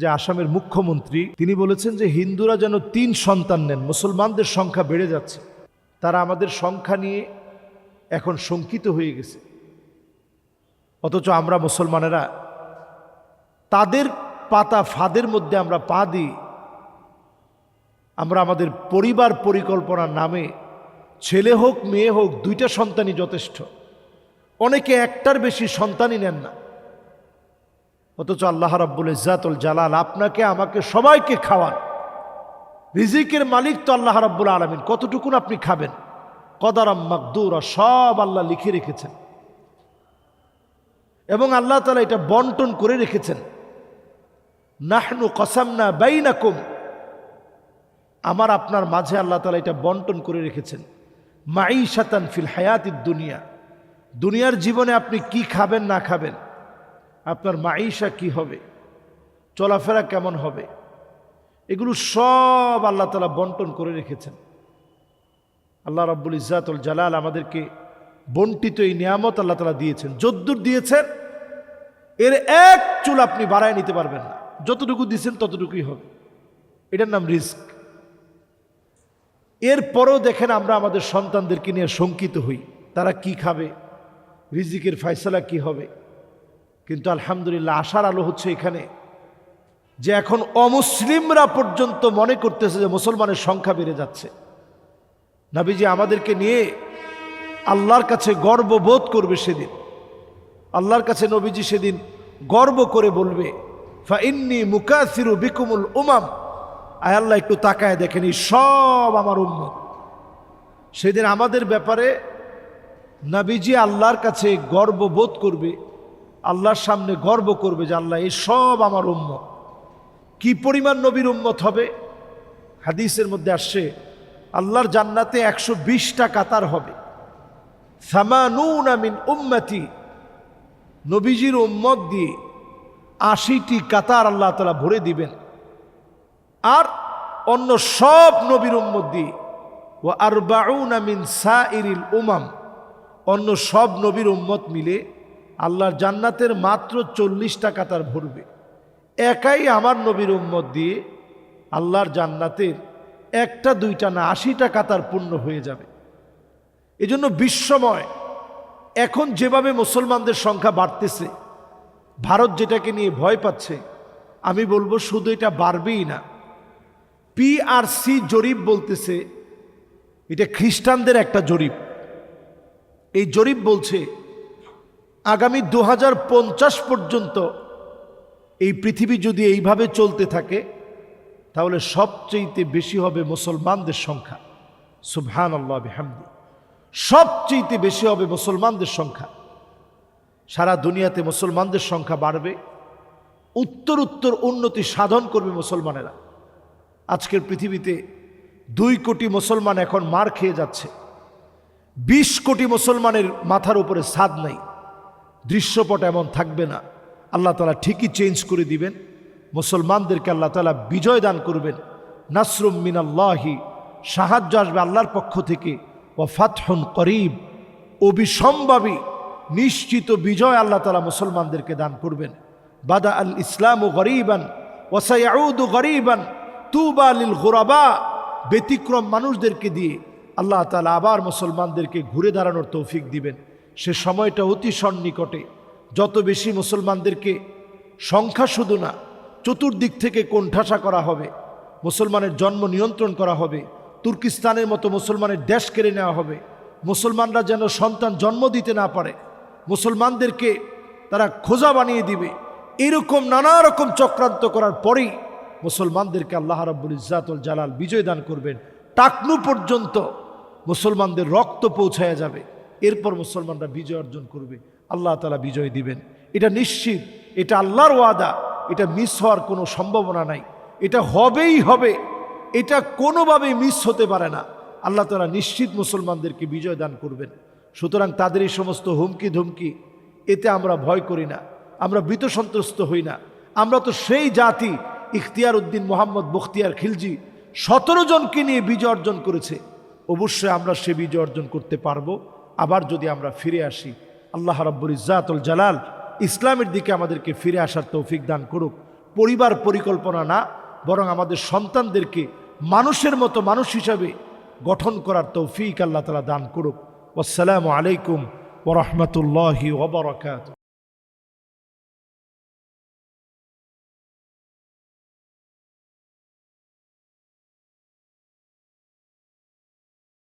যে আসামের মুখ্যমন্ত্রী তিনি বলেছেন যে হিন্দুরা যেন ৩ সন্তান নেন, মুসলমানদের সংখ্যা বেড়ে যাচ্ছে। তারা আমাদের সংখ্যা নিয়ে এখন শঙ্কিত হয়ে গেছে, অথচ আমরা মুসলমানেরা তাদের পাতা ফাঁদের মধ্যে আমরা পা দিই। আমরা আমাদের পরিবার পরিকল্পনার নামে ছেলে হোক মেয়ে হোক 2টা সন্তানই যথেষ্ট, অনেকে একটার বেশি সন্তানই নেন না। অথচ আল্লাহ রাব্বুল ইজ্জাতুল জালাল আপনাকে আমাকে সবাইকে খাওয়ান, রিজিকের মালিক তো আল্লাহ রাব্বুল আলামিন। কতটুকুন আপনি খাবেন, কদারাম মাকদুরা, সব আল্লাহ লিখে রেখেছেন এবং আল্লাহ তাআলা এটা বন্টন করে রেখেছেন। নাহনু কসামনা বাইনাকুম, আমার আপনার মাঝে আল্লাহ তাআলা এটা বন্টন করে রেখেছেন। মাঈশাতান ফিল হায়াতিদ দুনিয়া, দুনিয়ার জীবনে আপনি কি খাবেন না খাবেন, আপনার মাঈশা কি হবে, চলাফেরা কেমন হবে, এগুলো সব আল্লাহ তাআলা বন্টন করে রেখেছেন। আল্লাহ রাব্বুল ইজ্জাতুল জালাল আমাদেরকে বন্টিত এই নিয়ামত আল্লাহ তাআলা দিয়েছেন। যদ্দূর দিয়েছেন এর এক চুল আপনি বাড়ায় নিতে পারবেন না, যতটুকু দিয়েছেন ততটুকুই হবে। এটার নাম রিস্ক। এরপরও দেখেন আমরা আমাদের সন্তানদেরকে নিয়ে শঙ্কিত হই, তারা কি খাবে, রিজিকের ফয়সালা কি হবে। কিন্তু আলহামদুলিল্লাহ আশার আলো হচ্ছে এখানে যে এখন অমুসলিমরা পর্যন্ত মনে করতেছে যে মুসলমানের সংখ্যা বেড়ে যাচ্ছে। নবীজি আমাদেরকে নিয়ে আল্লাহর কাছে গর্ববোধ করবে সেদিন। আল্লাহর কাছে নবীজি সেদিন গর্ব করে বলবে, ফাইন্নী মুকাসিরু বিকুমুল উমাম। আয় আল্লাহ একটু তাকায় দেখেন, এই সব আমার উম্মত। সেদিন আমাদের ব্যাপারে নবীজি আল্লাহর কাছে গর্ববোধ করবে, আল্লাহর সামনে গর্ব করবে যে আল্লাহ এই সব আমার উম্মত। কি পরিমাণ নবীর উম্মত হবে, হাদিসের মধ্যে আসছে আল্লাহর জান্নাতে 120টা কাতার হবে। সামানুনা মিন উম্মতি, নবীজির উম্মত দিয়ে 80টি কাতার আল্লাহ তাআলা ভরে দিবেন। আর অন্য সব নবীর উম্মত দিয়ে ওয়া আরবাউনা মিন সাইরিল উমাম, অন্য সব নবীর উম্মত মিলে আল্লাহর জান্নাতের মাত্র 40টা কাতার ভরবে। একাই আমার নবীর উম্মত দিয়ে আল্লাহর জান্নাতের 1টা 2টা না 80টা কাতার পূর্ণ হয়ে যাবে। এজন্য বিশ্বময় এখন যেভাবে মুসলমানদের সংখ্যা বাড়তেছে, ভারত যেটাকে নিয়ে ভয় পাচ্ছে, আমি বলবো শুধু এটা বাড়বেই না। পিআরসি জরিপ বলতেছে, এটা খ্রিস্টানদের একটা জরিপ। এই জরিপ বলছে আগামী 2050 পর্যন্ত এই পৃথিবী যদি এইভাবে চলতে থাকে তাহলে সবচেয়ে বেশি হবে মুসলমানদের সংখ্যা। সুবহানাল্লাহ বিহামদি, সবচেয়ে বেশি হবে মুসলমানদের সংখ্যা। সারা দুনিয়াতে মুসলমানদের সংখ্যা বাড়বে, উত্তর উন্নতি সাধন করবে মুসলমানেরা। আজকের পৃথিবীতে 2 কোটি মুসলমান এখন মার খেয়ে যাচ্ছে। 20 কোটি মুসলমানের মাথার উপরে ছাদ নাই। দৃশ্যপট এমন থাকবে না, আল্লাহ তাআলা ঠিকই চেঞ্জ করে দিবেন। মুসলমানদেরকে আল্লাহ তাআলা বিজয় দান করবেন। নাসরুম মিনাল্লাহি, সাহায্য আসবে আল্লাহর পক্ষ থেকে। ওয়া ফাতহুন করিব, অবিসম্ভাবী নিশ্চিত বিজয় আল্লাহ তাআলা মুসলমানদেরকে দান করবেন। বাদা আল ইসলামু গরীবান ওয়া সায়াউদু গরীবান তুবা লিল গুরাবা, ব্যতিক্রম মানুষদেরকে দিয়ে আল্লাহ তাআলা আবার মুসলমানদেরকে ঘুরে দাঁড়ানোর তৌফিক দিবেন। সে সময়টা অতি সন্নিকটে। যত বেশি মুসলমানদেরকে সংখ্যা শুধু না, চতুর্দিক থেকে কোণঠাসা করা হবে, মুসলমানের জন্ম নিয়ন্ত্রণ করা হবে, তুর্কিস্তানের মতো মুসলমানের দেশ কেড়ে নেওয়া হবে, মুসলমানরা যেন সন্তান জন্ম দিতে না পারে, মুসলমানদেরকে তারা খোঁজা বানিয়ে দিবে, এরকম নানা রকম চক্রান্ত করার পরেই মুসলমানদেরকে আল্লাহ রাব্বুল ইজ্জাতুল জালাল বিজয় দান করবেন। টাকনু পর্যন্ত মুসলমানদের রক্ত পৌঁছায়া যাবে, এরপর মুসলমানরা বিজয় অর্জন করবে, আল্লাহ তাআলা বিজয় দিবেন। এটা নিশ্চিত, এটা আল্লাহর ওয়াদা, এটা মিস হওয়ার কোনো সম্ভাবনা নাই। এটা হবেই হবে, এটা কোনোভাবেই মিস হতে পারে না। আল্লাহ তাআলা নিশ্চিত মুসলমানদেরকে বিজয় দান করবেন। সুতরাং তাদের এই সমস্ত হুমকি ধমকি, এতে আমরা ভয় করি না, আমরা ভীত সন্ত্রস্ত হই না। আমরা তো সেই জাতি, ইখতিয়ার উদ্দিন মোহাম্মদ বখতিয়ার খিলজি 17 জনকে নিয়ে বিজয় অর্জন করেছে। অবশ্যই আমরা সে বিজয় অর্জন করতে পারবো, আবার যদি আমরা ফিরে আসি। আল্লাহ রাব্বুল ইজ্জাতুল জালাল ইসলামের দিকে আমাদেরকে ফিরে আসার তৌফিক দান করুক। পরিবার পরিকল্পনা না, বরং আমাদের সন্তানদেরকে মানুষের মতো মানুষ হিসাবে গঠন করার তৌফিক আল্লাহ তাআলা দান করুক। আসসালামু আলাইকুম ওয়া রাহমাতুল্লাহি ওয়া বারাকাতুহু।